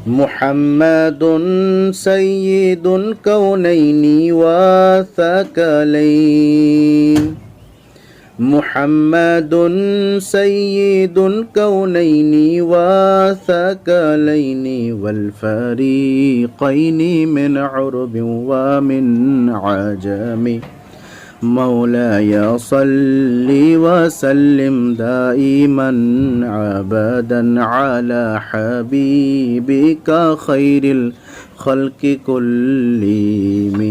محمد سيد الكونين والثقلين محمد سيد الكونين والثقلين والفريقين من عرب ومن عجم مولاي صل وسلم دائما عبدا على حبيبك خير الخلق كلهم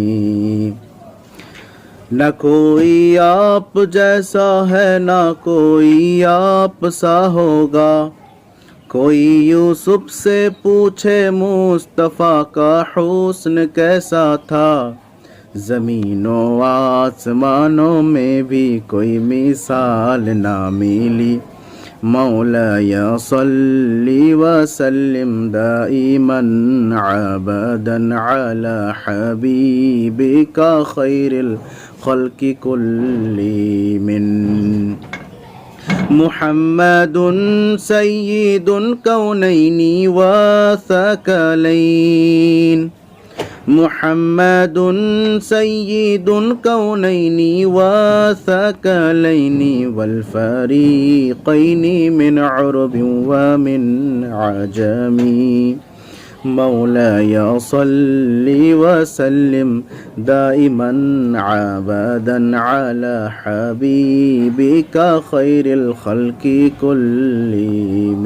न कोई आप जैसा है ना कोई आप सा होगा कोई यूसुफ से पूछे मुस्तफ़ा का हुस्न कैसा था ज़मीनों आसमानों में भी कोई मिसाल ना मिली मौलाया सल्ली वसल्लिम दाइमन अबदन अला हबीबिका खैरिल खल्क़ि कुल्लिमिन मुहम्मदुन सय्यिदुल कौनैनि व सकलैन محمد سيد الكونين والثقلين والفريقين من عرب ومن عجم مولاي صل وسلم دائما عبدا على حبيبك خير الخلق كلهم